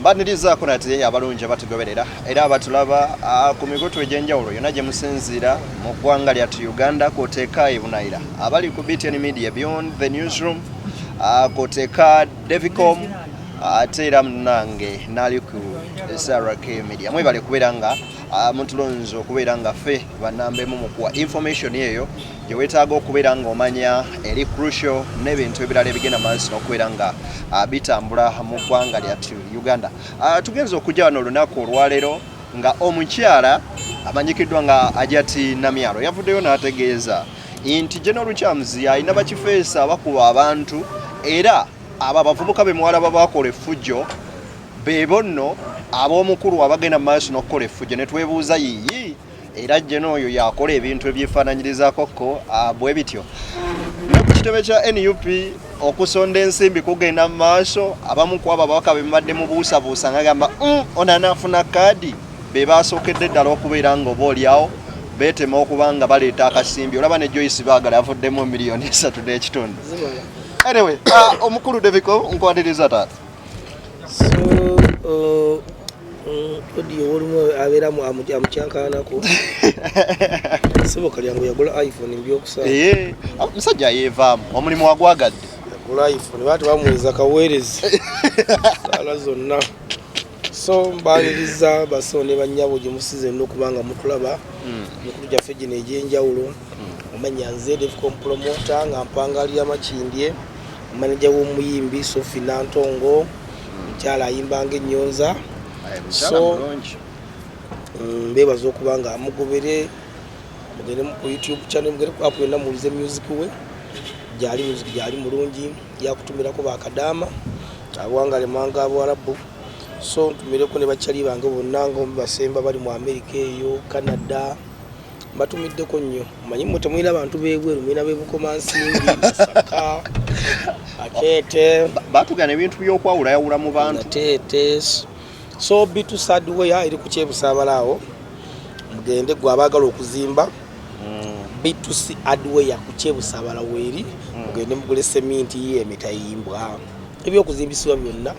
banirizaako nate abalungi abatugoberera era abatulaba ku mikutu egy'enjawulo yonna gye musinziira mu ggwanga lyattu Uganda kwoteeka ebunayira abali ku BTN Media Beyond the Newsroom kwoteeka Devicom ate era munange nali ku SRK Media mwebale kubeera nga mutulonzo okubeera nga ffe bannambemu mu kuwa information eyo gye weetaaga okubeera nga omanya eri crucial n'ebintu ebirala ebigenda maaso n'okubeera nga bitambula mu ggwanga lyattu Uganda. Tugenze okujja wano olunaku olwaleero nga omukyala amanyikiddwa nga Ajati Namyalo yavuddeyo n'ategeeza nti General Charms alina bakifeesa abakuba abantu era abo abavubuka be mwalaba bakola effujjo beebo nno ab'omukulu abagenda maaso n'okukola effujjo ne twebuuza yiyi era Jeno oyo yakola ebintu ebyefaananyirizaako bwe bityo. Ku kitebe kya NUP okusonda ensimbi kugenda maaso abamu ku abo ababaka be mbadde mu buusabuusa ngagamba ono anaafuna kaadi be basookedde ddala okubeera nga oba oliawo beetema okuba nga baleeta akasimbi olaba ne Joyce Baagala avuddemu $3.5 million. Anyway, omukulu Deviko nkwatiriza taata. So audio walimu abeera amukyankanako siboka lyangu yagula iPhone mbyokusaba musajja yeevaamu omulimu wagwagadde yagula iPhone baati bamuweza kaweerezi sala zonna so mbaniriza basonde banyabo gye musize n'okubanga mutulaba mukulu gyaffe gino egy'enjawulo omanya nze Devicom promoter nga mpangalira makindye manager w'omuyimbi Sophie Nantongo mukyala ayimbanga ennyonza so mbebaza okubanga amugobere mugende ku YouTube channel mugende ku app yonna mulize music we gyali mulungi yakutumirako bakadaama abwanga lemanga abwarabu so ntumireko ne bakyali bange bonna nga basemba bali mu America eyo Canada batumiddeko nnyo manyi mute mwina abantu beebweru mwina bebukomansimbi Masaka Akete batugana ebintu by'okwawula yawula mu bantu Tete so bitu sadwe iri ku Kyebusabalaawo mugende gwe abaagala okuzimba bitu si adwe ya ku Kyebusabalaawo eri mugende mugule seminti y'emitayimbwa ebyokuzimbisibwa byonna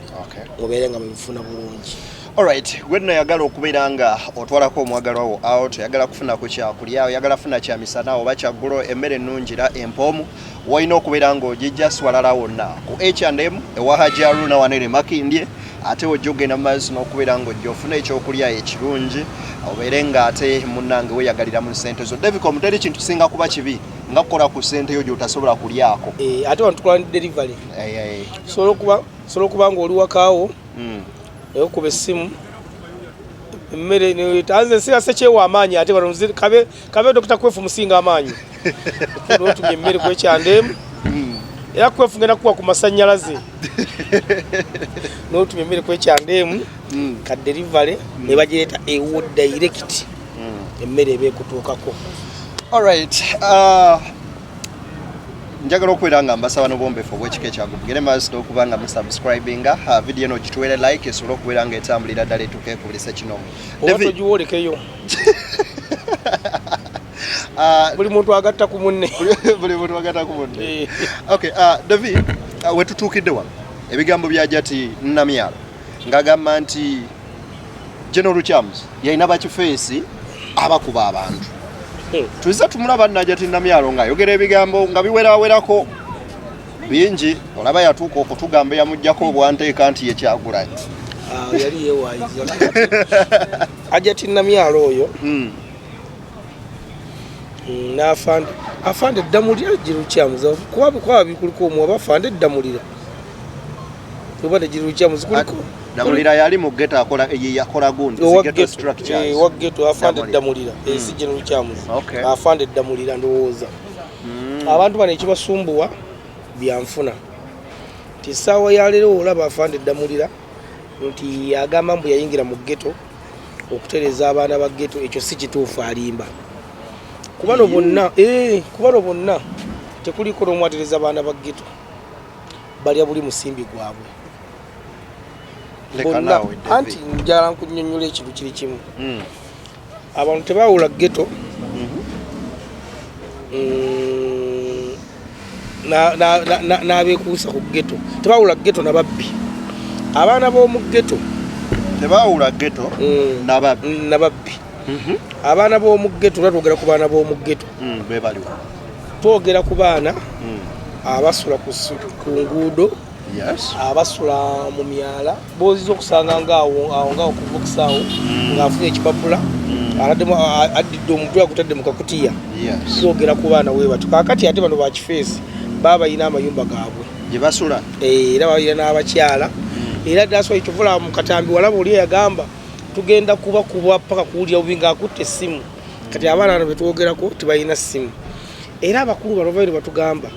mubeere nga mubifuna bulungi. Alright, gwenna yagala okubeera nga otwalako omwagalwa wo out yagala kufuna ku kyakulya yagala kufuna kya misana oba kyaggulo emmere ennungira empoomu walina okubeera ng'ogijja swalala wonna ku H&M ewa Hajji Haruna Wanere Makindye ate ojja ogenda mu maaso n'okubeera ng'ojja ofuna ekyokulya ekirungi obeere ng'ate munnange weeyagalira mu ssente zo. Devicom teri kintu singa kuba kibi nga kukola ku ssente yo gy'otasobola kulyako. Ate wano tukola delivery sobola okuba ng'oli wakaawo okuba essimu emmere tanze sirase kyewa amaanyi ate bano kabe Dr. Kwefu musinga amaanyi n'otumya emmere ku H&M era Kwefu ngenda kuwa ku masannyalaze n'otumya emmere ku H&M ka delivery ne bagireeta ewo direct emmere eba ekutuukako. Alright, njagala okubeera nga mbasaba n'obwombeefu obw'ekika ekyagumu gere maaso n'okuba nga musubscribinga video eno gituwere like esobole okubeera nga etambulira ddala etuuka ekubulisa kino ogiwolekeyo buli muntu agatta ku munne buli muntu agatta ku munne. Okay, David wetutuukidde wano ebigambo bya Ajati Namyalo ng'agamba nti General Charms yalina bakifeesi abakuba abantu tuiza tumulaba Ajati Namyalo nga ayogera ebigambo nga biwerawerako bingi olaba yatuuka okutugamba yamuggyako obwanteeka nti ye Kyagulanyi yali yeewaayiza Ajati Namyalo oyo afande ddamulira General Charms kuba bikuliko omwo aba afande ddamulira kuba ne General Charms kuliko Damulira yali mu ghetto yakola gundi ghetto structures wa ghetto afande ddamulira esi General Charms afande ddamulira ndowooza abantu bano ekibasumbuwa byanfuna nti ssaawa ya leero olaba afande ddamulira nti agamba mbu yayingira mu ghetto okutereza abaana ba ghetto ekyo si kituufu alimba kubano bonna tekuliko n'omwatereza abaana ba ghetto balya buli musimbi gwabwe anti njala nkunyonnyola ekintu kiri kimu abantu tebawula ghetto n'abeekuusa ku ghetto tebawula ghetto nababbi abaana b'omu ghetto tebaawula ghetto nababbi abaana b'omu ghetto twogera ku baana b'omu ghetto bebaliwo twogera ku baana abasula ku nguudo abasula mu myala booziza okusanga ngaawo kuvukisaawo ng'afunye ekipapula addidde omutwe agutadde mu kakutiya twogera ku baana weebatu kaakati ate bano bakifeesi baba balina amayumba gaabwe gye basula era balina n'abakyala era daswa ekivula mu katambi walaba oli yagamba tugenda kuba paka kuwulira bubi ng'akutte essimu kati abaana bano betwogerako tebalina ssimu era abakulu bano baire batugamba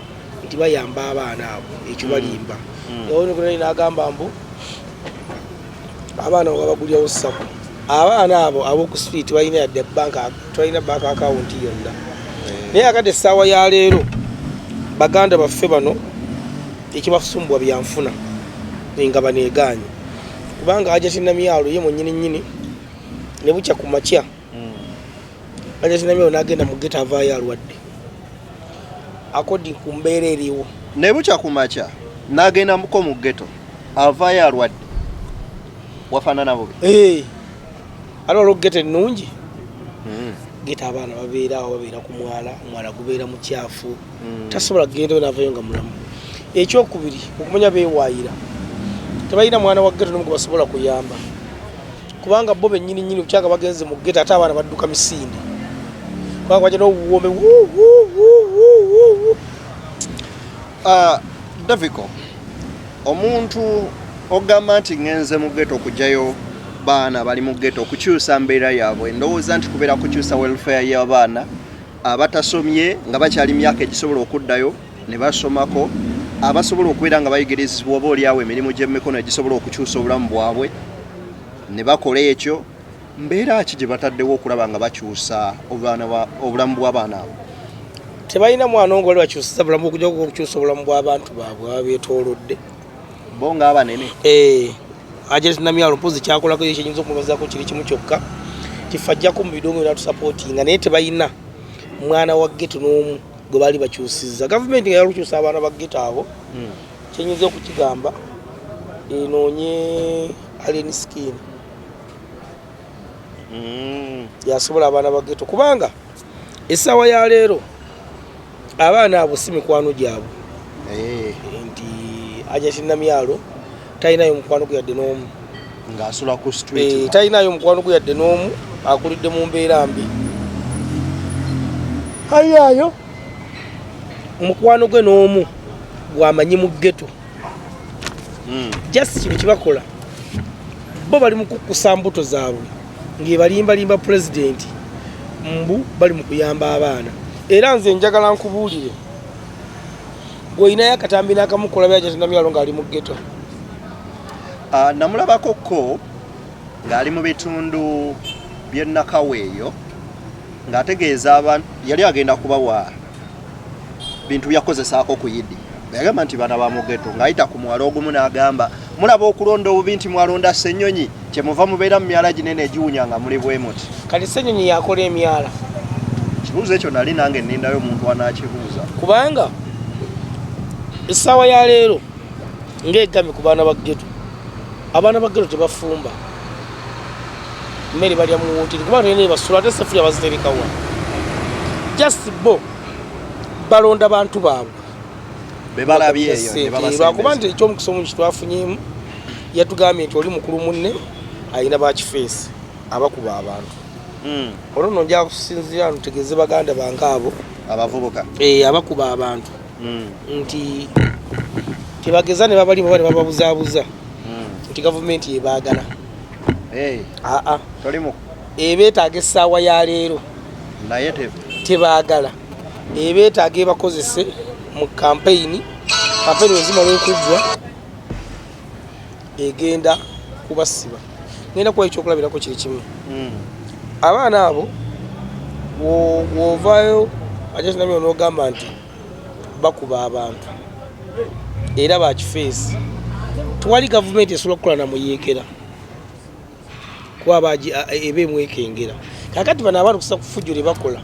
nti bayamba abaana abo ekyo balimba yawonekona n'agamba mbu abaana babagulyawo sako abaana abo ab'oku street balina yadde balina bank account yonna naye akati essaawa ya leero baganda baffe bano ekibasumbwa byanfuna nga baneeganye kubanga Hajati Namyalo ye mwennyini ne bukya ku makya Hajati Namyalo n'agenda mu ghetto avaayo alwadde according ku mbeera eriwo ne bukya ku makya n'agenda muko mu ghetto avaayo alwadde wafaanana bubi ate olwo ghetto ennungi ghetto abaana babeera ku mwala gubeera mukyafu tasobola kugenda n'avaayo nga mulamu ekyokubiri okumanya beewaayira tebalina mwana wa ghetto n'omu gwe basobola kuyamba kubanga bo bennyini bukyanga bagenze mu ghetto ate abaana badduka misinde kubanga bajja n'obuwombe Daviko omuntu ogamba nti ngenze mu ghetto okugyayo baana bali mu ghetto okukyusa mbeera yaabwe ndowooza nti kubeera kukyusa welfare y'abaana abatasomye nga bakyali myaka egisobola okuddayo ne basomako abasobola okubeera nga bayigirizibwa oba oliawo emirimu gy'emikono egisobola okukyusa obulamu bwabwe ne bakola ekyo mbeera ki gye bataddewo okulaba nga bakyusa obulamu bw'abaana abo tebalina mwana ngo oli bakyusiza bulamu okujja okukyusa obulamu bw'abantu baabwe ababeetoolodde bo nga abanene Hajati Namyalo mpozi kyakolako ekiyinza okumubazaako kiri kimu kyokka kifajjako mu bidongo byatusapotinga naye tebalina mwana wa ghetto n'omu gwe baali bakyusiza gavumenti nga yalukyusa abaana ba ghetto abo kyenyinza okukigamba enoonye alien skin yasobola abaana ba ghetto kubanga essaawa ya leero abaana abo si mikwano gyabwe nti Hajati Namyalo talinayo mukwano gwe yadde n'omu ng'asula ku street talinayo mukwano gwe yadde n'omu akulidde mu mbeera mbi ayaayo mukwano gwe n'omu gwamanyi mu ghetto just kino kibakola bo bali mu kukkusa mbuto zaabwe ng'ebalimbalimba pulezidenti mbu bali mu kuyamba abaana era nze njagala nkubuulire gw'olinayo akatambi n'akamukola bya Hajati Namyalo ng'ali mu ghetto namulabako ko ng'ali mu bitundu by'e Nakaweeyo ng'ategeeza abantu yali agenda kubawa bintu byakozesaako ku Yidi yagamba nti baana ba mu ghetto ng'ayita ku mwalo ogumu n'agamba mulaba okulonda obubi nti mwalonda Ssenyonyi kyemuva mubeera mu myala ginene egiwunya nga muli bwe muti kati Ssenyonyi yakola emyala kibuuzo ekyo nali nange nnindayo omuntu anaakibuuza kubanga essaawa ya leero ng'egamye ku baana ba ghetto abaana ba ghetto tebafumba mmere balya mu woteri kubanga tolina ebasula ate sefulya baziterekawa just bo balonda bantu baabwe bebalabye eyo lwakuba nti ekyomukisa omungi twafunyemu yatugambye nti oli mukulu munne alina bakifeesi abakuba abantu olwo nno nja kusinzira ntutegeeze baganda bange abo abavubuka abakuba abantu nti tebageza ne babalimu bane bababuzaabuza nti gavumenti yebaagala ebeetaaga essaawa ya leero naye tebaagala ebeetaaga ebakozese mu kampeyini wezimala okuggwa egenda kubasiba ngenda kuwa ekyokulabirako kiri kimu abaana abo wovaayo Hajati Namyalo n'ogamba nti bakuba abantu era bakifeesi tewali gavumenti esobola okukola namuyeekera kuba eba emwekengera kakati bano abantu kusa kufujjula bakola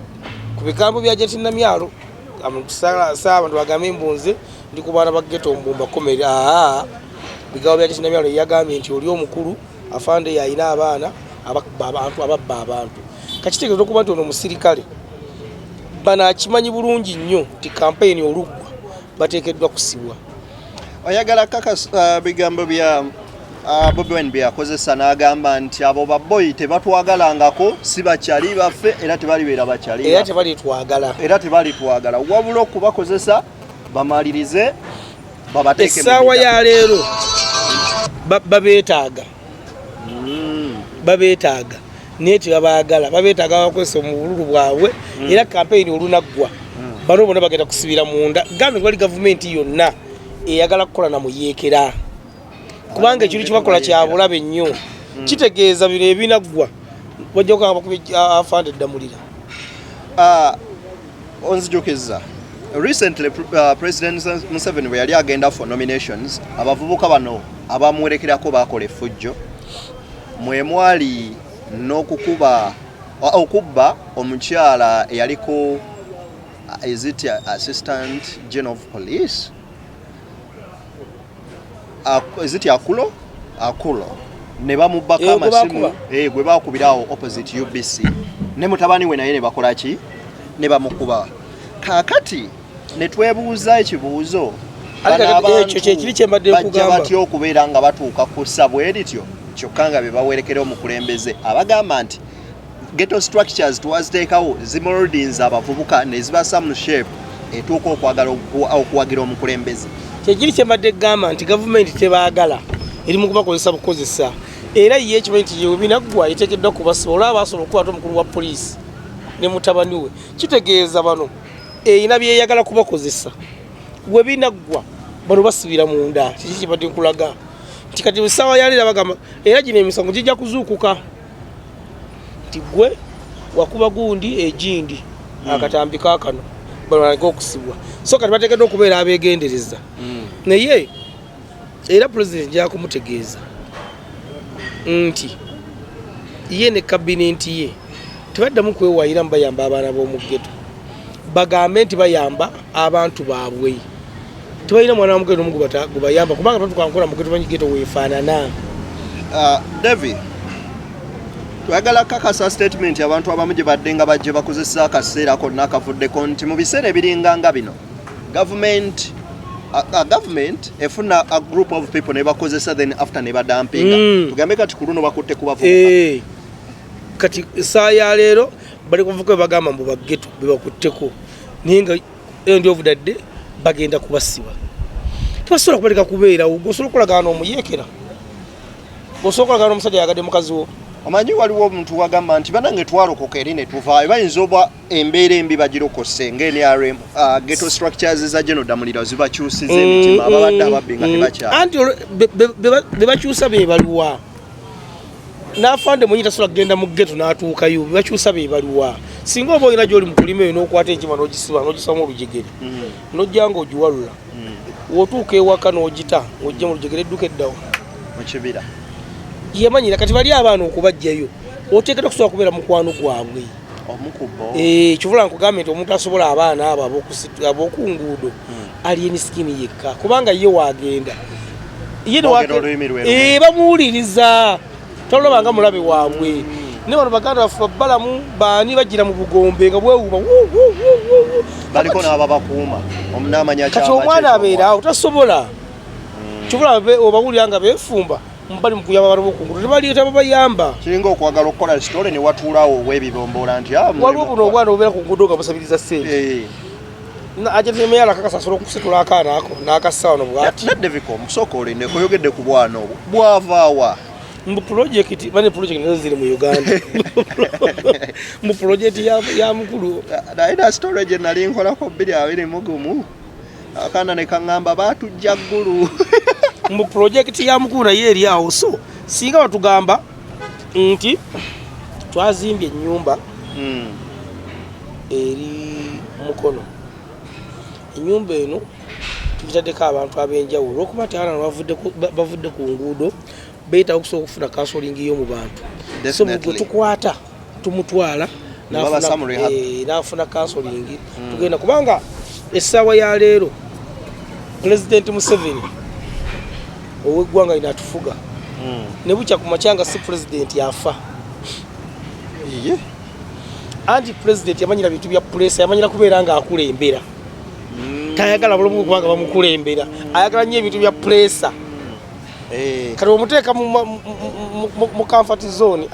ku bigambo bya Hajati Namyalo saa abantu bagambe embunze ndi ku baana ba ghetto mbumba komeri bigambo bya Hajati Namyalo yagambye nti oli omukulu afande yalina abaana ababba abantu kakitegeeza okuba nti ono musirikale bano akimanyi bulungi nnyo nti kampeyini oluggwa bateekeddwa kusibwa. Oyagala kaka bigambo bya Bobi Wine byakozesa n'agamba nti abo baboyi tebatwagalangako si bakyali baffe era tebalibeera bakyali era tebalitwagala wabula okubakozesa bamalirize babateeke essaawa ya leero babeetaaga naye tebabaagala babeetaaga bakozesa mu bululu bwabwe era kampeyini olunaggwa bano bonna bagenda kusibira munda gambe wali gavumenti yonna eyagala kukola na muyeekera kubanga ekintu kibakola kya bulabe nnyo kitegeeza bino ebinaggwa wajja okugamba ku afande Ddamulira. Onzijukiza recently President Museveni bwe yali agenda for nominations abavubuka bano abamuwerekerako bakola effujjo mwe mwali okubba omukyala eyaliko is it Assistant General of Police is it Akulo ne bamubbako amasimu gwe bakubirawo opposite UBC ne mutabani we naye ne bakola ki ne bamukuba. Kakati ne twebuuza ekibuuzo bajja batya okubeera nga batuuka ku ssabwe erityo kyokka nga be bawerekera omukulembeze abagamba nti ghetto structures twaziteekawo zimoldings abavubuka ne zibassa mu shape etuuka okwagala okuwagira omukulembeze. Kyekiri kyembadde gamba nti gavumenti tebaagala eri mu kubakozesa bukozesa era ye ekimanyi nti yewe binaggwa eteekeddwa kubasiba olaba basobola okukwata omukulu wa poliisi ne mutabani we kitegeeza bano erina byeyagala kubakozesa we binaggwa bano basibira munda kiki kibadde nkulaga nti kati essaawa yaleero bagamba era gino emisango gijja kuzuukuka nti gwe wakuba gundi egindi akatambi kaakano bano balage okusibwa so kati bateekeddwa okubeera abeegendereza naye era pulezidenti jakumutegeeza nti ye ne kabinenti ye tebaddamu kwewayira mu bayamba abaana b'omu ghetto bagambe nti bayamba abantu baabwe tebalina mwana wa mugendo omu gubayamba kubanga tatukankola mu ghetto banyi ghetto weefaanana. David twagala kakasa statement abantu abamu gye badde nga bajje bakozesa akaseera konna akavuddeko nti mu biseera ebiringa nga bino government efuna a group of people ne bakozesa then after ne badampinga tugambe kati ku luno bakutte kubavubuka kati saa ya leero bali kuvuka bagamba mbu baggeto bebakutteko naye nga endi ovudadde bagenda kubasiba tebasobola kubaleka kubeera osobola okulagaana omuyeekera osobola okulagaana omusajja yagadde mukazi wo. Omanyi waliwo omuntu wagamba nti banange twalokoka eri ne tuvaayo bayinza oba embeera embi bagirokose ng'NRM ghetto structures za General Ddamulira zibakyusiza emitima ababadde ababbi nga tebakyali anti bebakyusa be baliwa n'afande mwenyi tasobola kugenda mu ghetto n'atuukayo bebakyusa be baliwa singa oba olina gy'oli mu kulima eyo n'okwata enkima n'ogisiba n'ogisamu olujegere n'ojja nga ogiwalula w'otuuka ewaka n'ogita ng'ojja mu lujegere edduka eddawo mu kibira yemanyira kati bali abaana okubajjayo oteekeddwa kusobola kubeera mukwano gwabwe omukubo kivula nkugambe nti omuntu asobola abaana abo ab'oku nguudo ali enisikini yekka kubanga ye waagenda bamuwuliriza tolabanga mulabe waabwe ne bano baganda baffe babbalamu baani bajjira mu bugombe nga bwewuuma baliko n'ababakuuma omunamanya kati omwana abeera awo tasobola kivula obawulira nga beefumba mbali mukuyamba bano bokungudo tebalieta babayamba kiringa okwagala okukola sitole ne watuulaawo ow'ebibombola nti waliwo buno obwana obeera ku ngudo nga busabiriza ssente ajatemeyala kakasasola okusitula akaana ako n'akassa wano bwati naddevika omusooka olinde koyogedde ku bwana obwo bwavaawa mu projekiti bane projekiti nazo ziri mu Uganda mu projekiti ya mukulu naye na sitole gye nali nkolako 221 akaana ne kaŋŋamba baatujja ggulu mu projekiti ya mukulu naye eri awo so singa batugamba nti twazimbye ennyumba eri Mukono ennyumba eno tugitaddeko abantu ab'enjawulo olwokuba nti abaana bavudde ku nguudo beetaaga okusobola okufuna kansolingi y'omu bantu so gwe tukwata tumutwala n'afuna kansolingi tugenda kubanga essaawa ya leero Pulezidenti Museveni ow'eggwanga lino atufuga ne bukya ku makyanga si president yafa anti president yamanyira bintu bya press yamanyira kubeera nga akulembera tayagala bulungi kubanga bamukulembera ayagala nnyo ebintu bya press kati omuteeka mu comfort zone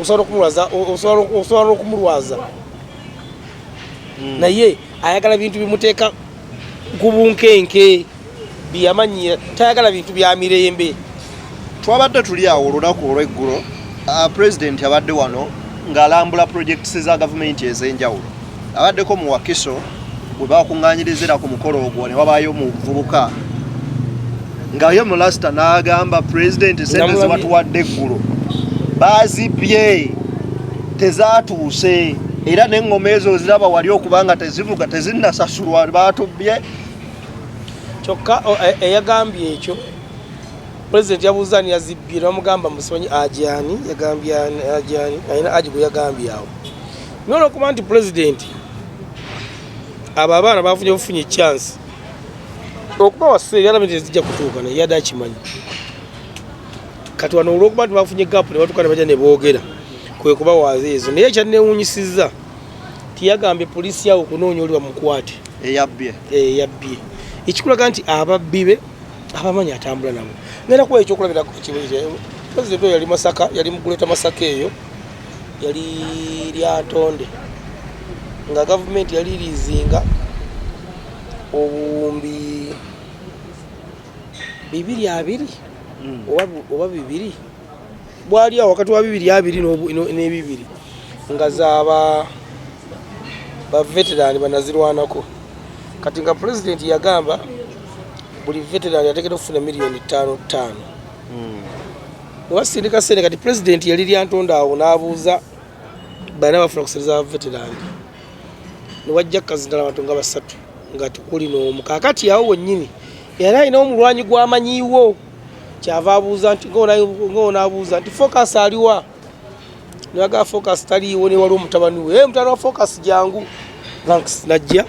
osobola okumulwaza naye ayagala bintu bimuteeka ku bunkenke byamanyira tayagala bintu bya mirembe. Twabadde tuli awo olunaku olw'eggulo president abadde wano ng'alambula projects za gavumenti ez'enjawulo abaddeko mu Wakiso bwe bakuŋŋaanyirizira ku mukolo ogwo ne wabaayo mu buvubuka nga ye mulasita n'agamba president sente ze batuwadde eggulo baazibye tezaatuuse era n'eŋŋoma ezo ziraba wali okubanga tezivuga tezinnasasulwa baatubbye kyokka eyagambye ekyo president yabuuza ani yazibbye bamugamba musimanyi ajani yagambye ajani ayina aji gwe yagambye awo nono okuba nti president abo abaana bafunye chance okuba wase yalamete zijja kutuuka naye yadde akimanyi kati wano olwokuba nti bafunye gapu ne batuuka ne bajja ne boogera kwe kuba waaze ezo naye kyannewuunyisizza tiyagambye poliisi yawo okunoonya oli bamukwate eyabbye ekikulaga nti ababbi be abamanyi atambula nabo ngenda kuba ekyokulabirako president oyo yali Masaka yali muguleta Masaka eyo yali Lyantonde nga gavumenti yali lizinga obuwumbi 220 oba 2 bwali awo wakati wa 220 n'ebibiri nga zaaba ba veteran banazirwanako kati nga president yagamba buli veteran yategeka okufuna miliyoni 5 wasindika sene kati president yali Lyantonde awo n'abuuza bana bafuna kusereza veteran ne wajja kazindala abantu nga basatu nga tukuli n'omu kakati awo wennyini era alina omulwanyi gw'amanyiiwo kyava abuuza nti ng'onaabuuza nti focus aliwa niwaga focus taliiwo ne wali omutabani we mutabani wa focus jangu ranks najja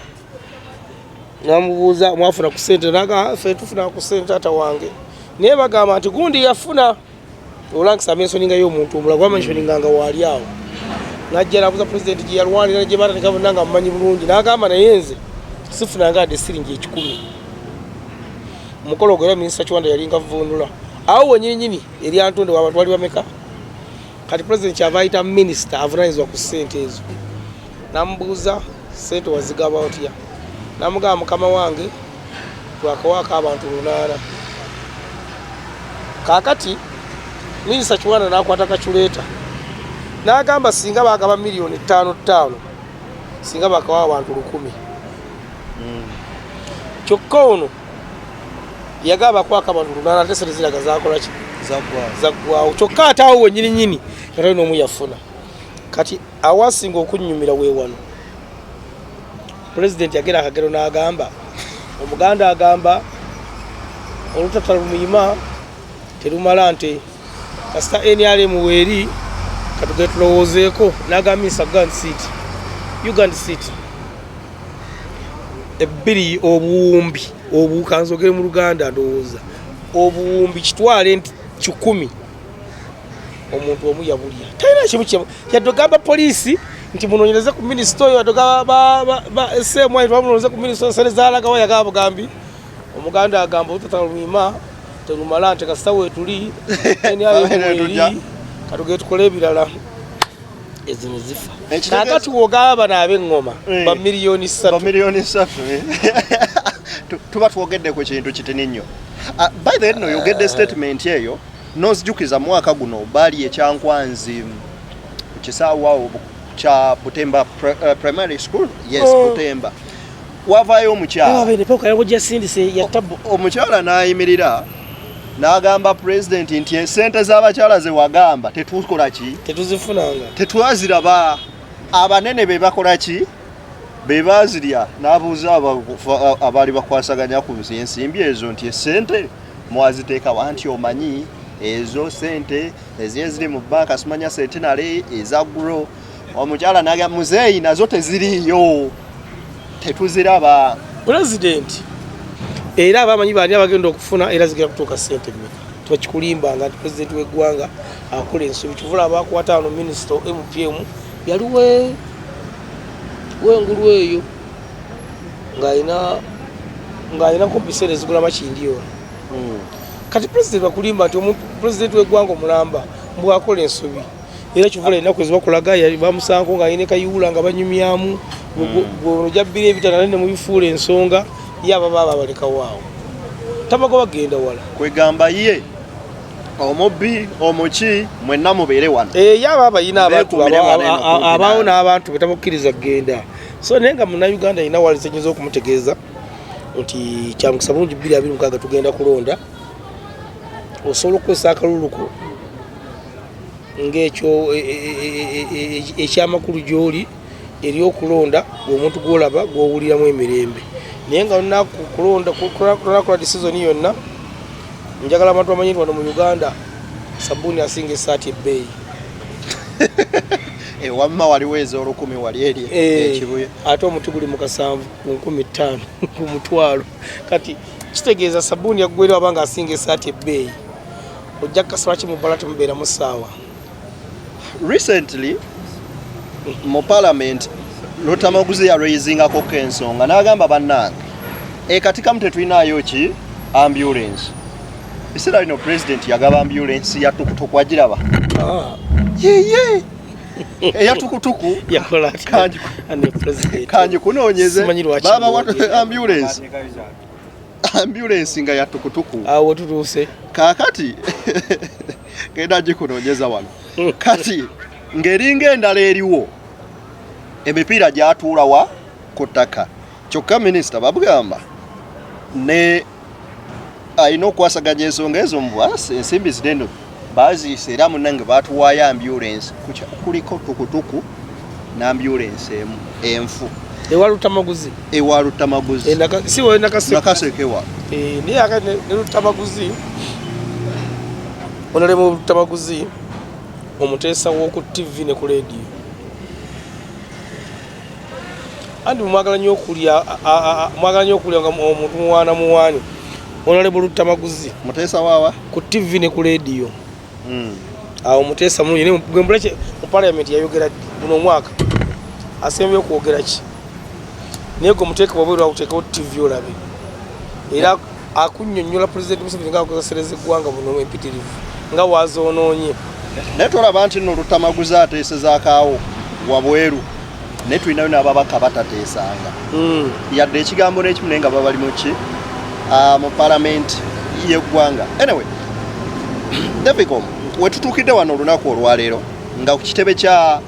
namubuuza mwafuna ku ssente naga ffe tufuna ku ssente taata wange naye bagamba nti gundi yafuna olanks amensoninga y'omuntu omulago amensoninga nga waali awo najja nabuuza president gye yalwanira gye batandika bonna nga mumanyi bulungi n'agamba naye nze sifunanga adde siringi 10 omukolo gwe era minisita Kiwanda yalinga vundula awo wennyininyini Lyantonde w'abantu wali bameka kati president kyava ayita minisita avunaanyizibwa ku ssente ezo namubuuza ssente wazigaba otya namugamba mukama wange twakawaako abantu 8 kakati minisita Kiwanda n'akwata kaculeeta n'agamba singa bagaba miliyoni 5 singa bakawa abantu 10 kyokka ono yagamba kwaka abantu 8 ate sente ziraga zakola ki zaggwawo kyokka ate awo wennyininyini era n'omu yafuna kati awasinga okunnyumira weewano president yagera akagero n'agamba omuganda agamba olutata lumuyima terumala nte kasita NRM weeri katuge tulowoozeeko n'agambisa Uganda City ebbiri obuwumbi obukanzogere mu Luganda ndowooza obuwumbi kitwale 10 omuntu omu yabulya talina kimu yadogamba poliisi nti munoonyereze ku minisita oyo yadogamba semwayi bamunoonyereze ku minisita sene zaalagawo yagamba bugambi omuganda agamba olutata lumuyima terumala nte kasita weetuli eri katuge tukole ebirala ezo ne zifa kakati wogaba n'ab'eŋŋoma ba miliyoni 3 tuba twogedde ku kintu kitini nnyo by the way yogedde statement eyo n'ozijukiza mwaka guno baali ekyankwanzi ku kisaawa kya Butemba primary school Butemba wavaayo omukyala n'ayimirira n'agamba president nti esente z'abakyala ze wagamba tetukola ki tetuzifunanga tetwaziraba abanene be bakola ki be bazirya n'abuuza abaali bakwasaganya ku ensimbi ezo nti esente mwaziteeka wanti omanyi ezo sente eziye ziri mu banka simanya centenary eza gro omukyala n'agamba muzeeyi nazo teziriyo tetuziraba president era abamanyi baani abagenda okufuna era zigenda kutuuka ssente mmeka tebakikulimba nga pulezidenti w'eggwanga akola ensobi kivula abakwata wano minisita MPM yali wengulu eyo ng'ayinako biseera ezigula makindi ono kati pulezidenti bakulimba nti pulezidenti w'eggwanga omulamba mbwakola ensobi era kivula ennaku ezibakulaga bamusanko ng'ayina kayuula nga banyumyamu bw'ojabbira ebitana ne mubifuula ensonga ye ababa balekawo awo tabaga bagenda wala kwegamba ye omubbi omuki mwenna mubeere wano yaba abayina abantu abaawo n'abantu betamukkiriza kugenda so naye nga munnayuganda alina walisenyeza okumutegeeza nti kyamukisa bulungi 2026 tugenda kulonda osobola okukozesa akaluluko ng'ekyo ekyamakulu gy'oli eryokulonda omuntu gw'olaba gw'owuliramu emirembe naye nga olunaku kulonda kunakola disizoni yonna njagala abantu bamanyi nti wano mu Uganda sabbuuni asinga essaati ebbeeyi wamma waliwo ez'olukumi wali eri ekibuye ate omuti guli mu 7 ku 15 ku mutwalo kati kitegeeza sabbuuni yaggwerewo abanga asinga essaati ebbeeyi ojja kukasaba ki mu bbala temubeera mu ssaawa recently mu parliament Lutamaguzi yarayizingako ensonga n'agamba bannange katikamu tetulinayo ki ambulance biseera lino president yagaba ambulance ya tukutuku agiraba yeye eyatukutuku yakola kanji kunoonyeze baba ambulance nga yatukutuku awo tutuuse kakati genda gikunoonyeza wano kati ngeringa endala eriwo emipiira gyatuulawa ku ttaka kyokka minisita babugamba ne ayina okwasaganya ensonga ezo mubwasi ensimbi zineno baziise era munnange batuwaayo ambulance kuliko tukutuku n'ambulance emu enfu ewa Lutamaguzi nakasekewa naye aka ne Lutamaguzi onalemu Lutamaguzi omuteesa w'oku TV ne ku radio andi mwagala nnyo okulya nga omuntu muwaani onalemu Lutamaguzi muteesa waawa ku TV ne ku radio awo muteesa mulungi gwembula mu parliament yayogera buno omwaka asembye okwogera ki naye gwe muteeka bwabweru akuteekawo TV olabe era akunnyonnyola pulezidenti Museveni nga akozesereza eggwanga buno empitirivu nga wazoonoonye naye tolaba nti nno Lutamaguzi ateesezakaawo wabweru naye tulinayo n'ababaka batateesanga yadde ekigambo n'ekimu naye nga baba bali muki mu parliament y'eggwanga anyway Devicom wetutuukidde wano olunaku olwaleero nga ku kitebe kya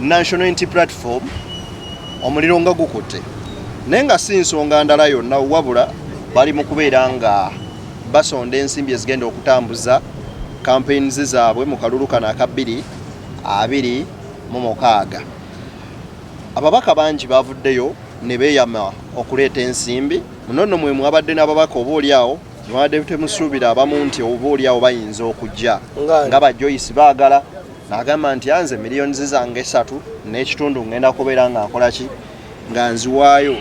National Unity Platform omuliro nga gukutte naye nga si nsonga ndala yonna wabula bali mu kubeera nga basonda ensimbi ezigenda okutambuza campaigns zaabwe mu kalulu kano aka 2026 ababaka bangi bavuddeyo ne beeyama okuleeta ensimbi munono mwe mwabadde n'ababaka obaolyawo mwadde temusuubira abamu nti obaolyawo bayinza okujja nga ba Joyce baagala n'agamba nti anze miliyoni zange 3 n'ekitundu ngenda kubeera nga nkola ki nga nziwaayo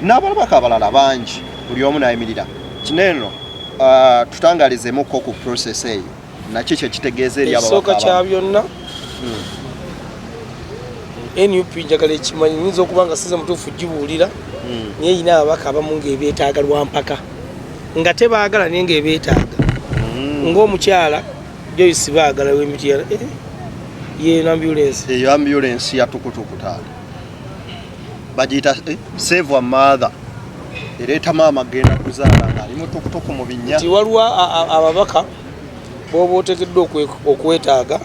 n'ababaka abalala bangi buli omu n'ayimirira kino eno tutangalizeemuko ku process eyo naki kyekitegeeza eri ababaka kya byonna NUP njagala ekimanyi nyinza okuba nga size mutuufu gibuulira naye yina ababaka abamu ng'ebeetaaga lwampaka nga tebaagala naye ng'ebeetaaga ng'omukyala Joyce baagala w'emitiyala ye ambulance eyo ambulance ya tukutuku taali bagiyita save a mother ereeta maama genda kuzaala ng'ali mu tukutuku mu binnya nti waliwo ababaka bw'oba oteekeddwa okwetaaga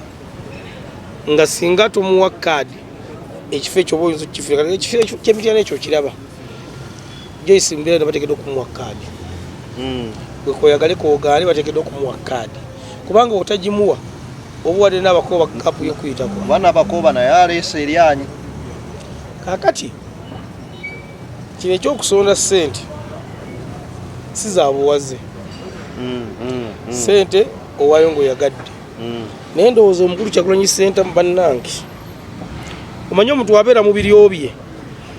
nga singa tumuwa kaadi ekifo ekyo oba oyinza okukifuna ekifo ky'emitiyala ekyo kiraba Joyce mbeera bateekeddwa okumuwa kaadi bwekoyagale koogaane bateekeddwa okumuwa kaadi kubanga otagimuwa oba wadde n'abakooba kapu yokuyitako abaana abakooba naye aleese eryanyi kaakati kino ekyokusonda ssente si za buwaze ssente owaayo ng'oyagadde naye ndowooza omukulu Kyagulanyi ssente mu bannange omanyi omuntu wabeera mu biryo bye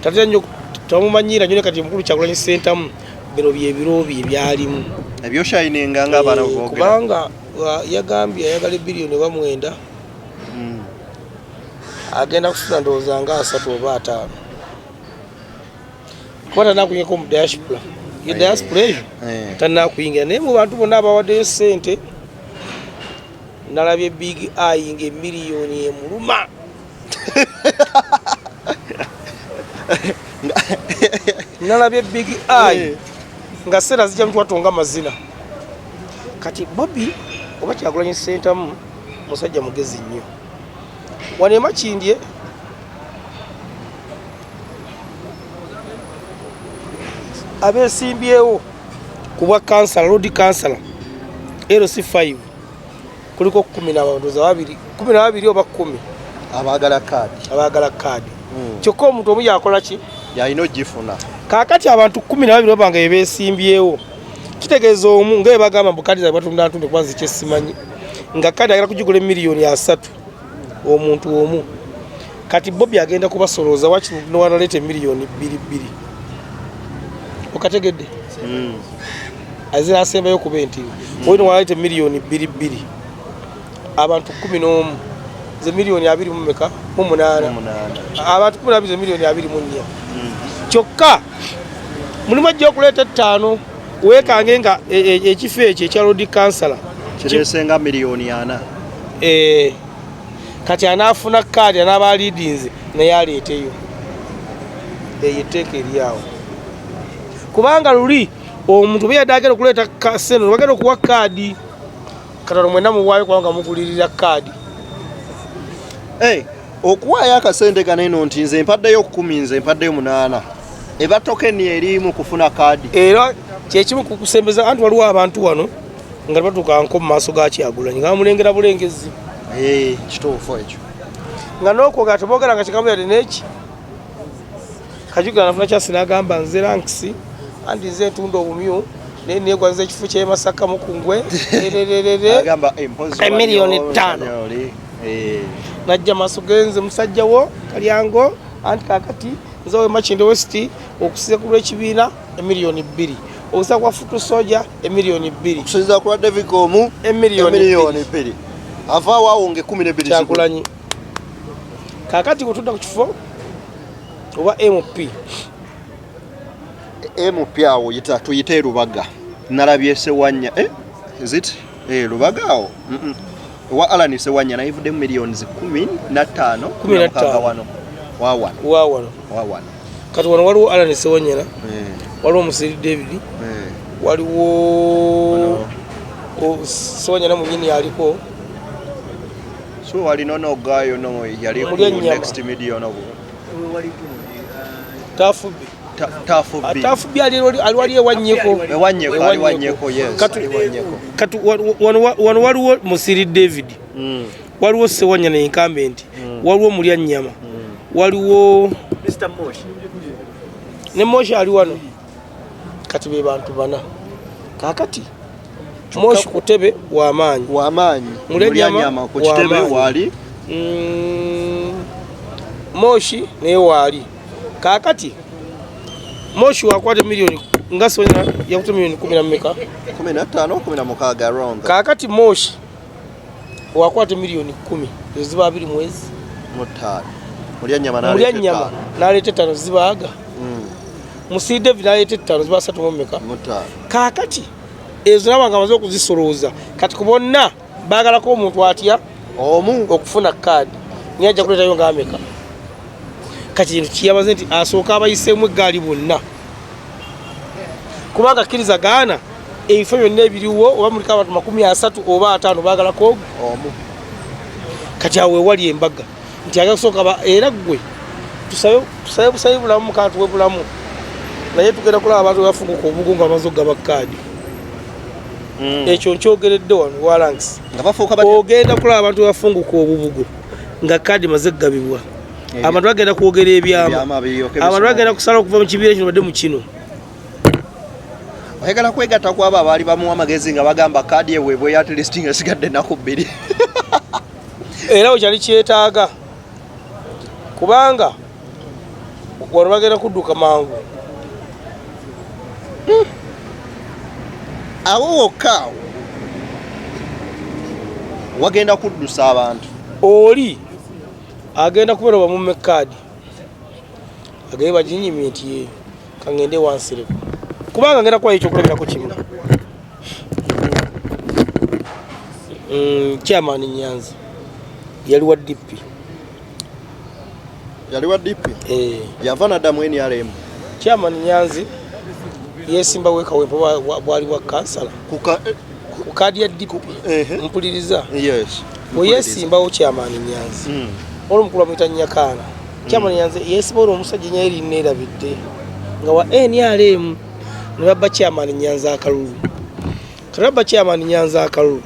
tatera nnyo tamumanyira nnyo ne kati omukulu Kyagulanyi ssentamu bino bye biro bye byalimu ebyo shininga nga abana boogera kubanga yagambye ayagala billioni bamwenda agenda kufuna ndowooza nga 3 oba 5 kuba tanakuyingako mu diaspora ye diaspora eyo tanakuyingira naye mu bantu bonna abawaddeyo ssente nalabye big eye nga emiliyoni emuluma nalabye big eye nga sera zijja mutwatonga mazina kati Bobby oba Kyagulanyi Ssentamu musajja mugezi nnyo wano e Makindye abeesimbyewo ku bwa kansala road kansala LC5 kuliko 12 oba 10 abaagala kaadi kyokka omuntu omu yakola ki yalina ogifuna kaakati abantu 12 babanga bebeesimbyewo kitegeeza omu nga bagamba mbu kaadi zabatunda ntunde kuba zikyesimanyi nga kaadi agenda kugigula miliyoni 3 omuntu omu kati Bobby agenda kubasolooza wakino wanaleeta miliyoni 2 okategedde azira asembayo kuba entiwe oyina wanaleeta miliyoni 2 abantu 11 ze miliyoni 2 mu meka mu 8 abantu 12 ze miliyoni 2 mu 4 kyokka mulimu ajja okuleeta 5 weekange nga ekifo ekyo ekya road kansala kireesenga miliyoni 4 kati anaafuna kaadi anaaba leadings naye aleeteyo eyo etteeka eryawo kubanga luli omuntu bwe yadde agenda okuleeta sente bagenda okuwa kaadi katono mwena muwaayo kubanga mugulirira kaadi okuwaayo akasente kaneno nti nze empaddeyo 10 nze empaddeyo 8 eba tokeni erimu kufuna kaadi era kyekimu kukusembeza anti waliwo abantu wano nga batuuka nko mu maaso ga Kyagulanyi nga bamulengera bulengezi kituufu ekyo nga n'okwogera teboogera nga kikamu yadde n'eki Kajugala nafuna kyasi n'agamba nze rankisi andi nze ntunda obumyu naye neegwanza ekifo ky'e Masaka Mukungwe miliyoni 5 najja maaso genze musajja wo Kalyango anti kakati nze we Makindye West okusiza ku lw'ekibiina miliyoni 2 okusiza kwa Futu Soja miliyoni 2 okusiza ku Devicom miliyoni 2 ava waawonge 12 Kyagulanyi kakati kutudda ku kifo oba MP awo tuyite Lubaga nalabye Sewanya Lubaga awo wa Alan Sewanya naivudde miliyoni 15 wawano kati wano waliwo Alan Sewanya waliwo Musiri David waliwo Sewanya na munyini yaliko so walino no gayo no yali ku next million obo tafubi aliwali ewanyeko yes kati wano waliwo Musiri David waliwo Sewanya ne incumbent waliwo Mulyanyama waliwo Mr Moshi ne Moshi ali wano kati be bantu bana kakati Moshi kutebe w'amaanyi Mulyanyama ku kitebe wali Moshi naye wali kakati Moshi wakwata miliyoni nga Sewanya yakuta miliyoni 10 15 around kakati Moshi wakwata miliyoni 10 ziba 2 mwezi mutano Mulyanyama naleta 5 zibaaga Musiri David naleta 5 ziba 3 mutano kakati ezo nabanga amaze okuzisolooza kati kubonna baagalako omuntu atya omu okufuna kaadi niye ajja kuleetayo nga ameka kati kintu kiyabaze nti asooka abayiseemu eggaali bonna kubanga kkiriza gaana ebifo byonna ebiriwo oba muliko abantu 30 oba 5 baagalako omu kati awo ewali embaga nti agala kusooka era ggwe tusabe busabe bulamu mukana tuwe bulamu naye tugenda kulaba abantu bafunguka obugu nga bamaze okugaba kaadi ekyo nkyogeredde wano walanks ogenda kulaba abantu bafunguka obubugo nga kaadi maze kugabibwa abantu bagenda kwogera ebyama abantu bagenda kusala okuva mu kibiina kino badde mu kino oyagala kwegatta kwabo abaali bamuwa amagezi nga bagamba kaadi eweebwe ya atleast nga sigadde ennaku 2 era wekyali kyetaaga kubanga wano bagenda kudduka mangu awo wokka wagenda kuddusa abantu oli agenda kubeera bamumme kaadi agende baginyimye nti ye kangende wansireko kubanga ngenda kubayo ekyokulabirako kimu chairman Nyanzi yali wa DP yava naddamu NRM chairman Nyanzi yesimba weka wempo bwali wa kansala ku kaadi ya DP mpuliriza yesimbawo chairman Nyanzi olumukulu amuyita Nyakana chairman Nyanzi yesimba omusajja nyeri nerabidde nga wa NRM ne babba chairman Nyanzi akalulu karabba chairman Nyanzi akalulu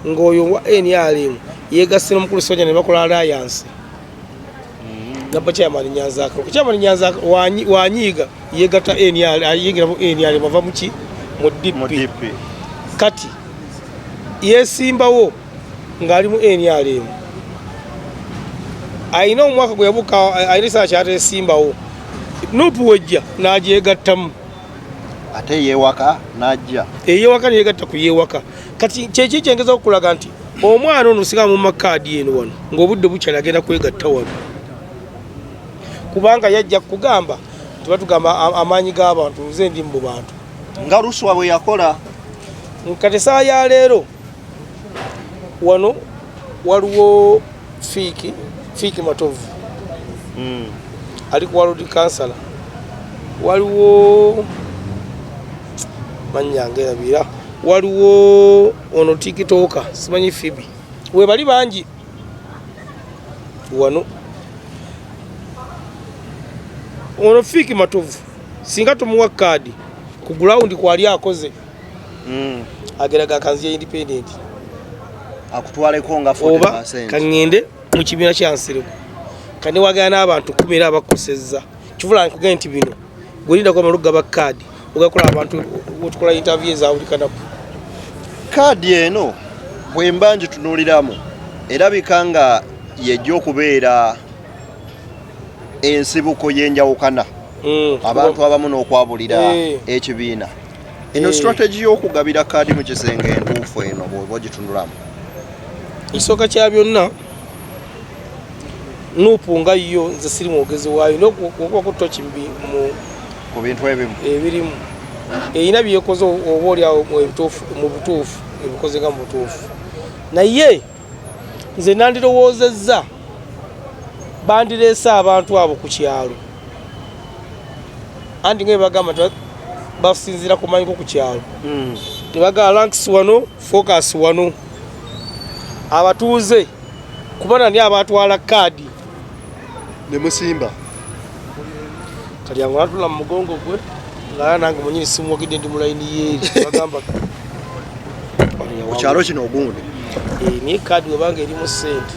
ngoyo wa NRM yegasse n'omukulu soja ne bakola alliance nabba chairman Nyanzi akalulu chairman Nyanzi wanyiga yegata NRM ayigira mu NRM bava muki mu DP kati yesimbawo ngali mu NRM ayina omwaka gwe yabuka ayina kyate yesimbawo nupu wejja najegattamu ate yewaka najja eyewaka yegatta ku yewaka kati kyeki kyengeza okulaga nti omwana ono siga mu makadi eno wano ng'obudde bukyali agenda kwegatta wano kubanga yajja kugamba tubatugamba amaanyi g'abantu nze ndi mu bantu nga Luswa bwe yakola kati saa ya leero wano waliwo Fiiki Matovu ali ku World Council waliwo manyange yabira waliwo ono TikToker simanyi Fibi we bali bangi wano ono Fiiki Matovu singa tumuwa kaadi ku ground kwali akoze ageraga kanzi independent akutwaleko nga 40% kangende mu kibiina kyansireko kandi wagana n'abantu 10 abakosezza kivula nkugenda nti bino gwelinda kwa maluga ba kaadi ugakola abantu utukola interview za ulikanaku kaadi eno bwembanje tunuliramu erabikanga yejja okubeera ensibuko yenjawukana abantu abamu n'okwabulira ekibiina eno strategy y'okugabira kaadi mu kisenge entuufu eno bwogitunulamu isooka kya byonna nupunga yo nze siri mwogezi waayo n'okuba ku tochimbi ku bintu ebimu ebirimu eyina byekoze oba oli awo mu butuufu ebikoze nga mu butuufu naye nze nandirowoozezza bandireese abantu abo ku kyalo anti nga bagamba basinzira kumanyiko ku kyalo tebagala ranks wano focus wano abatuuze kubana ni abatwala kaadi ne musimba kali yangu natula mu mugongo gwe nga nange munyini simu wagide ndi mulaini yeri bagamba kyalo kino ogundi ni kaadi webanga eri mu sente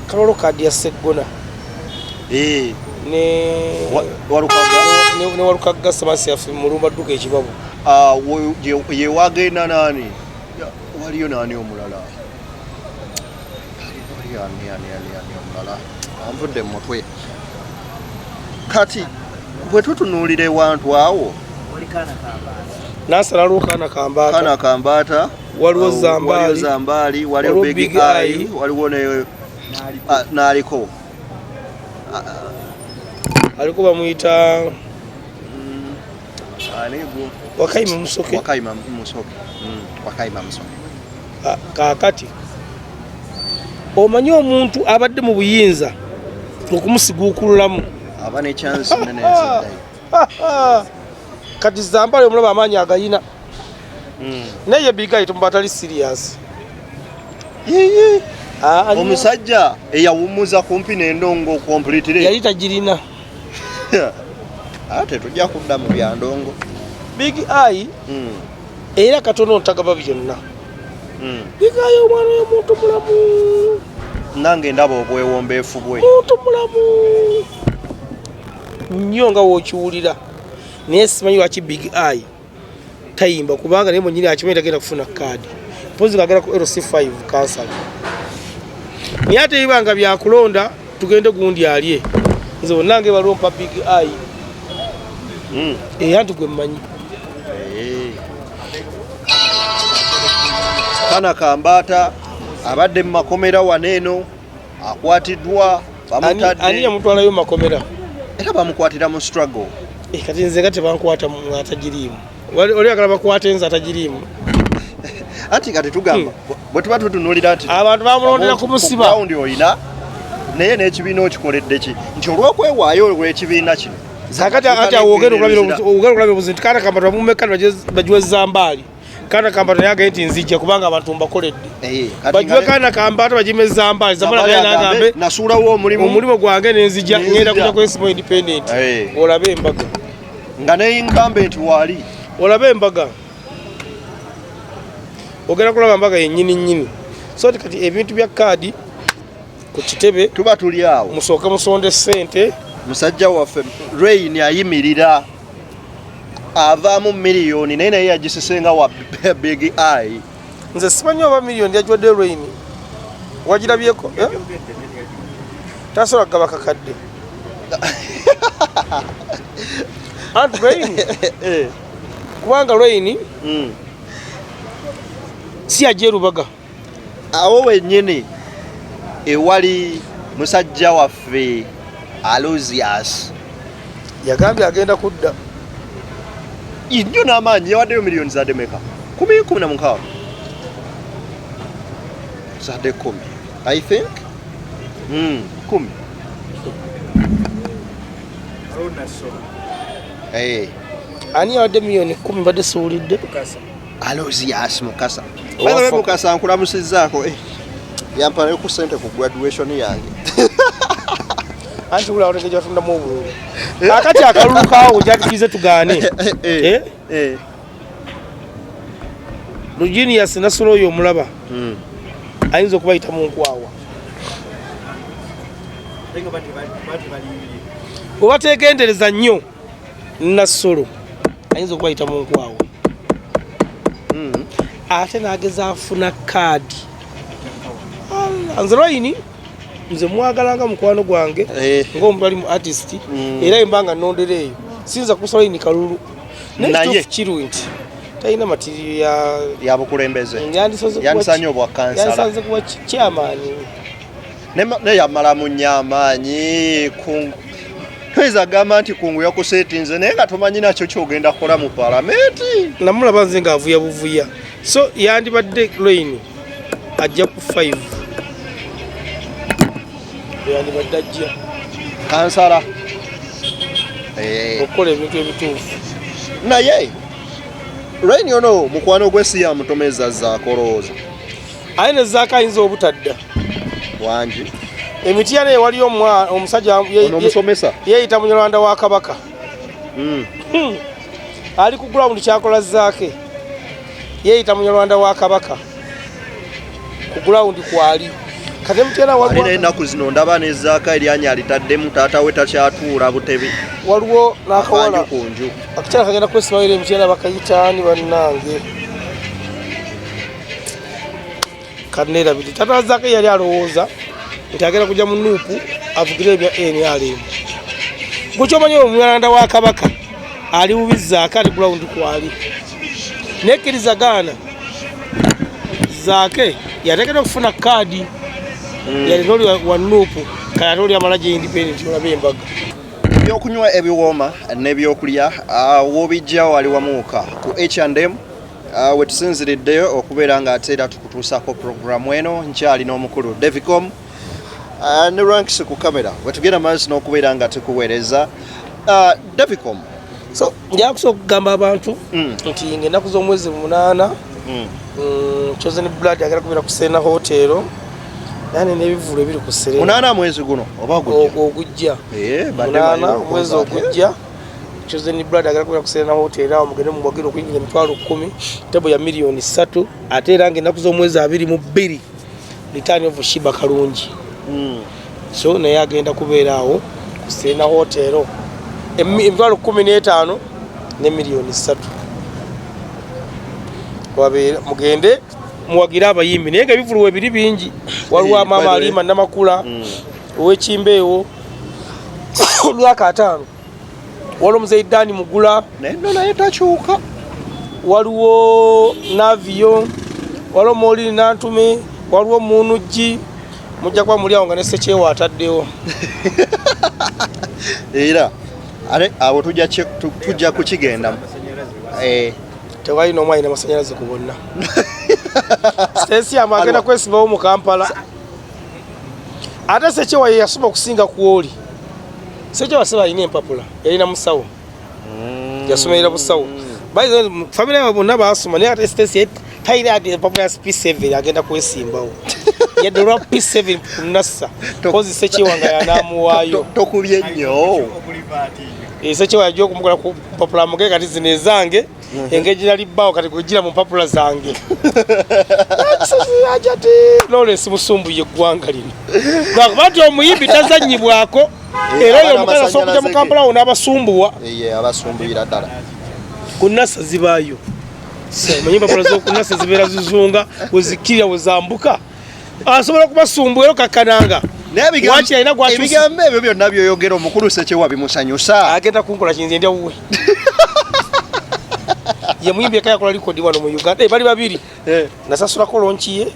kalolo kaadi ya Seggona ne walukaga samasi yafe mulumba duka ekibabu ye wagenda nani waliyo nani omulala omulala anvudde mu mutwe kati bwe tutunuulira ewantu awo nasala lukana kambaata waliwo Zambali waliwo Big Eye waliwo naliko aliko bamuyita Wakaima Musoke kakati omanyi omuntu abadde mu buyinza okumusiguukululamu aba ne chance nene nzidde kati Zambali omulaba amaanyi agayina naye Big Eye tumubatali serious omusajja eyawumuza kumpi n'endongo completely yali tagirina ate tujja kudda mu byandongo Big Eye era katono ntagaba byonna Big Eye omwana y'omuntu mulamu nange ndaba obwewombeefu bwe muntu mulamu nnyo nga wookiwulira naye simanyi lwaki Big Eye tayimba kubanga naye mwenyini akimanyi tagenda kufuna kaadi mpozi ngagenda ku LC5 kansala naye ate ibanga byakulonda tugende gundi alye nze bonnange balompa Big Eye anti gwe mmanyi Kana Kambata abadde mu makomera waneeno akwatiddwa bamutadde. Ani yamutwalayo makomera? Era bamukwatira mu struggle. Kati nze nga tebankwata mu atagiriimu. Oli agala bakwate nze atagiriimu. Ati kati tugamba bwe tuba tutunuulira nti abantu bamulondera kumusiba gundi oyina naye n'ekibiina okikoledde ki nti olw'okwewaayo olw'ekibiina kino kakati ati awogera okulabira obuzinti Kana Kambata bamumeka bagiwe Zambaali. Kana Kambata naye agaye nti nzijja kubanga abantu mbakoledde bagiwe Kana Kambata bagime Zambaali. Zambaali nagambe nasuulawo omulimu gwange nenzijja ngenda kuja kwesimu independent. Olabe embaga nga n'incumbent waali olabe embaga ogera kulaba mbaga yennyini nnyini. So kati ebintu bya kaadi ku kitebe tuba tuli awo musooka musonde ssente. Musajja waffe Rain ayimirira avaamu miliyoni naye naye yagisisenga wa Big Eye. Nze simanyi oba miliyoni yagiwadde Rain wagirabyeko tasobola kugaba kakadde anti Rain kubanga Rain si ajje Rubaga awo wennyini ewali musajja waffe Aloysius yagambye agenda kudda nnyo n'amaanyi yawaddeyo miliyoni zadde meka 10 zadde 10 I think 10 ani yawadde miliyoni 10 badde siwulidde Aloysius Mukasa Mukasa nkulamusizzaako yampanayo ku ssente ku graduation yange anti ula otegeja tunda mu obululu akati akalulu kawo jatikize tugaane Luginius Nasolo oyo omulaba ayinza okubayita mu nkwawa obategendereza nnyo Nasolo ayinza okubayita mu nkwawa ate nageza afuna kaadi Rain nze mwagalanga mukwano gwange ng'omuntu ali mu artist era embanga nondereeyo sinza kusala Rain kalulu naye kiru nti talina matiriyo ya bukulembeze yandisanye obwa kansala yansanze kuba kyamaanyi ne yamala mu nnyamaanyi tweza gamba nti kungu yakuseetinze naye nga tomanyi nakyo kyogenda kukola mu palamenti namulaba nze ng'avuya buvuya so yandibadde Rain ajja ku 5 yandibadde ajja kansala okukola ebintu ebituufu naye Rain ono mukwano gwe si yamutomeza zaakolooza aye ne zaaka ayinza obutadda wangi emitiana ewaliyo omusajja omusomesa yeeyita Munyalwanda wa Kabaka ali ku ground kyakola zaake yeeyita Munyalwanda wa Kabaka ku ground kwali kati emitiana waliwo ennaku zino ndaba nezaaka eryanya alitaddemu taata we takyatuula butebi waliwo n'akawala kunju akakyala kagenda kwesimayira emitiana bakayitaani bannange kaneerabiri taata zaake yali alowooza nti agenda kujja mu nuupu avugire ebya NRM gukyomanyi Omunyalwanda wa Kabaka ali bubi zaake ali ground kwali nekkiriza gaana zaake yateekeddwa okufuna kaadi yalina oli wa nuupu kayate oli amala gye independent olabe embaga ebyokunywa ebiwooma n'ebyokulya w'obijja wali wamuuka ku H&M we tusinziriddeyo okubeera ng'ate era tukutuusako puroguramu eno nkyali n'omukulu Devicom ne Ranks ku kamera wetugenda maazi n'okubeera nga tukuweereza Devicom. So njala kusooka okugamba abantu nti ng'ennaku z'omwezi 8 Chosen Blood agenda kubeera ku Serena Hotel yani n'ebivulo ebiri ku Serena 8 mwezi guno oba ogujja 8 mwezi ogujja Chosen Blood agenda kubeera ku Serena Hotel awo mugende mubagire okuyingira $10,000 tebo ya miliyoni 3 ate era ng'ennaku z'omwezi 22 Return of Shiba Kalungi so naye agenda kubeera awo ku Serena Hotel $15,000 ne miliyoni 3 wabeera mugende muwagira abayimbi naye nga ebivuluwe biri bingi waliwo Maama Alima Namakula ow'Ekimbeewo olwaka 5 waliwo Muzeidani Mugula neno naye takyuka waliwo Navio waliwo Moolini Nantume, waliwo Munugi, mujja kuba muli awo nga ne Ssekyewa ataddewo. Era awo tujja kukigendamu. Tewali n'omu alina amasannyalaze ku bonna. Stacey agenda kwesimbawo mu Kampala. Ate Ssekyewa ye yasoma okusinga ku oli. Ssekyewa seba alina empapula, yalina musawo. Yasomerera busawo. By the way, family yabo bonna baasoma naye ate Stacey tayina empapula ya P7 agenda kwesimbawo. Yadolwa P7 kunassa. Kozi Ssekyewa nga yanaamuwaayo. Tokubye nnyo. Ssekyewa yajja okumukola ku mpapula muge kati zino ezange. Engeri nali bbaawo kati kugira mu mpapula zange. Lawrence Musumbu ye ggwanga lino. Lwakuba nti omuyimbi tazannyibwako era oyo omukazi asobola okujja mu Kampala wona abasumbuwa. Abasumbuyira ddala. Kunasa zibaayo. Manyi mpapula z'okunasa zibeera zizunga wezikirya wezambuka. Asobola okubasumbuwa kakananga. Ebigambo ebyo byonna byoyogera omukulu Ssekyewa bimusanyusa. Agenda kunkola kinze ndya wuwe. Ye muyimbi ekaya kola likodi wano mu Uganda. Bali babiri. Nasasula kolonchi ye.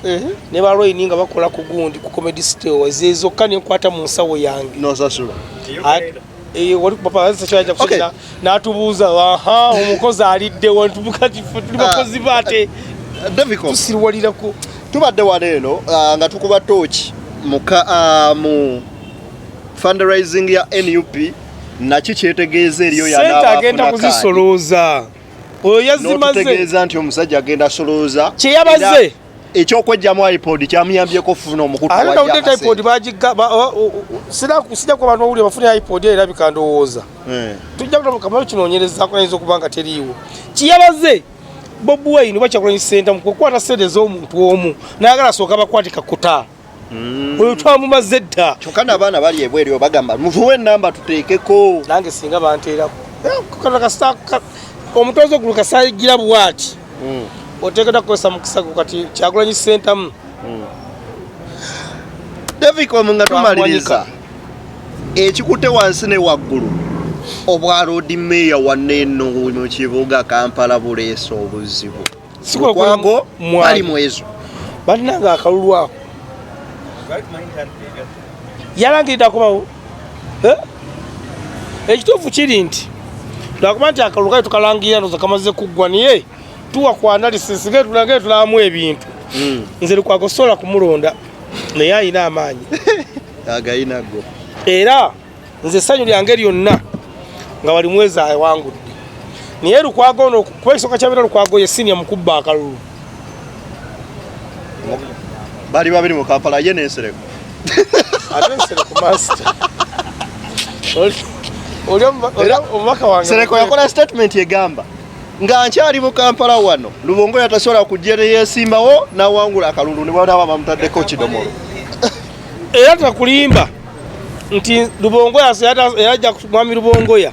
Ne balwini nga bakola ku gundi ku comedy store ezezo kane nkwata mu nsawo yange. No sasula. Wali papa Ssekyewa kusina n'atubuuza omukozi alidde wantubuka tuli bakozi bate. Difficult. Tusirwalira ku tubadde waleero nga tukuba tochi mu fundraising ya NUP naki kyetegeeza eriyo yana agenda kuzisolooza. Oyo yazimaze notegeeza nti omusajja agenda solooza kye yabaze ekyokwejjamu iPod kyamuyambyeko kufuna omukutu wa jama. Alina iPod bagiga sida kwa bantu bawulira bafuna iPod era bikandowooza. Tujja kukamalo kinoonyereza kuyinza okuba nga teriiwo. Kye yabaze Bob Wine bakyakulanya senta mu kukwata sente z'omuntu omu n'ayagala asooka bakwatika kuta. Oyo twamumaze dda. Kyokka n'abaana bali ebweru bagamba muvuwe ennamba tuteekeko. Nange singa banteerako. Omutozo guluka sayigira bwati. Oteekera kukozesa mukisa kati Kyagulanyi senta mu. David nga tumaliriza. Ekikutte wansi ne waggulu. Obwa road mayor waneno mu kibuga Kampala buleesa obuzibu. Sikwago mwali mwezo. Balinanga akalulu ako. Yalangirira kubawo. Ekituufu kiri nti lwakuba nti akalulu kali tukalangira ndoza kamaze kuggwa niye tuwa ku analysis ge tulange tulamu ebintu. Nze Lukwago sola kumulonda naye ayina amaanyi. Agayinago. Era nze sanyu lyange lyonna nga wali mweza awangudde. Niye Lukwago ono kuba ekisooka kyabira Lukwago ye senior mukubba akalulu. Bali babiri mu Kampala ye n'ensereko. Ate ensereko master. Omubaka wange Sereko yakola statement egamba nga nkyali mu Kampala wano Lubongo yatasobola kujja yesimbawo n'awangula akalulu ne bwana bamutaddeko kidomolo. Era takulimba nti Lubongo yajja mwami Lubongoya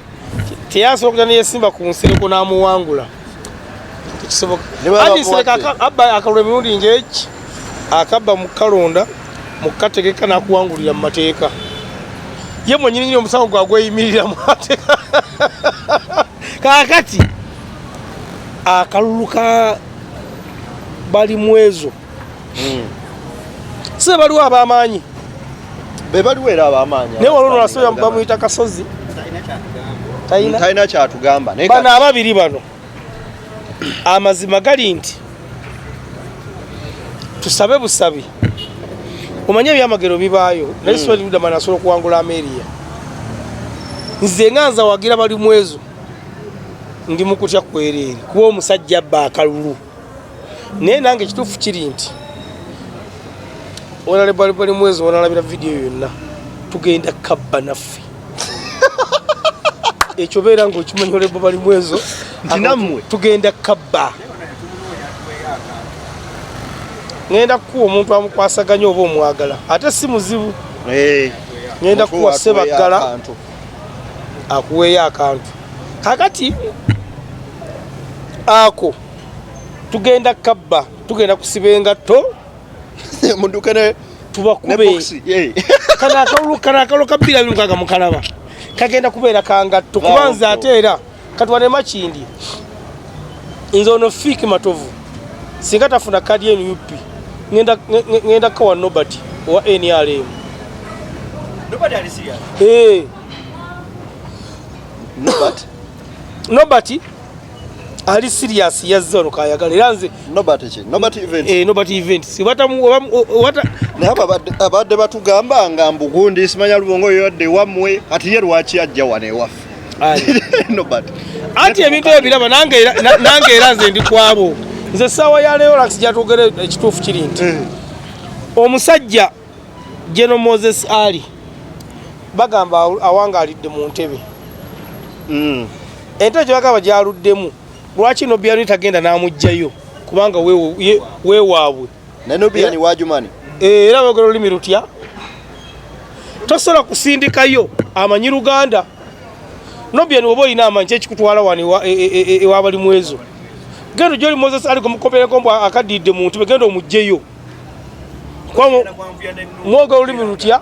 teyasobola kujja yesimba ku Nsereko n'amuwangula. Tekisoboka. Andi Nsereko abba akalulu emirundi ng'eki akabba mu kalonda mu kategeka n'akuwangulira mu mateeka. Ye mwenye nyinyi omusango gwagweyimirira mu mateeka. Kakati akalulu ka bali mwezo. Se baliwo ab'amaanyi. Be baliwo era ab'amaanyi. Naye waliwo nasoya bamuyita Kasozi. Tayina kyatugamba. Bano ababiri bano amazima gali nti tusabe busabi. Omanye ebyamagero bibaayo naye siwali mudamana asobola okuwangula Ameria. Nze nganza wagira bali mwezo ndi mukutya kwerere kuba omusajja abba akalulu. Naye nange ekituufu kiri nti onale bali mwezo onalabira vidiyo yonna tugenda kabba naffe. Ekyo beera ng'okimanyi olebo bali mwezo nti nammwe tugenda kabba. Ngenda kuwa omuntu amukwasaganya oba omwagala ate si muzibu. Ngenda kuwa Sebaggala akuweeyo akantu. Kakati ako tugenda kabba tugenda kusiba engatto mundukane tubakube kana akalulu kabbira bimukaga mukalaba kagenda kubeera kangatto kubanza ate era katwane makindi nze ono Fiiki Matovu singa tafuna kadi NUP ngenda kawa Nobody wa NRM. Nobody ali serious. Nobody ali serious yazza ono kayagala era nze Nobody event sibata wata abadde batugamba nga mbugundi simanya lubongo yodde wamwe ati ye lwaki ajja wane waffe Nobody ati ebintu ebiraba nange era nze ndi kwabo nze sawa ya leo lax jatugere ekituufu kiri nti omusajja General Moses Ali bagamba awangalidde mu ntebe ente gye bagamba gyaluddemu lwaki Nobiani tagenda n'amugjayo kubanga weewaabwe ne Nobiani wajumani era bagala olulimi lutya tosobola kusindikayo amanyi Luganda Nobiani woba olina amanyi kyekikutwala wano ewabali mu ezo genda gyoli Moses Ali kumukoperakombo akadidde mu ntebe genda omugjeyo mwogala olulimi lutya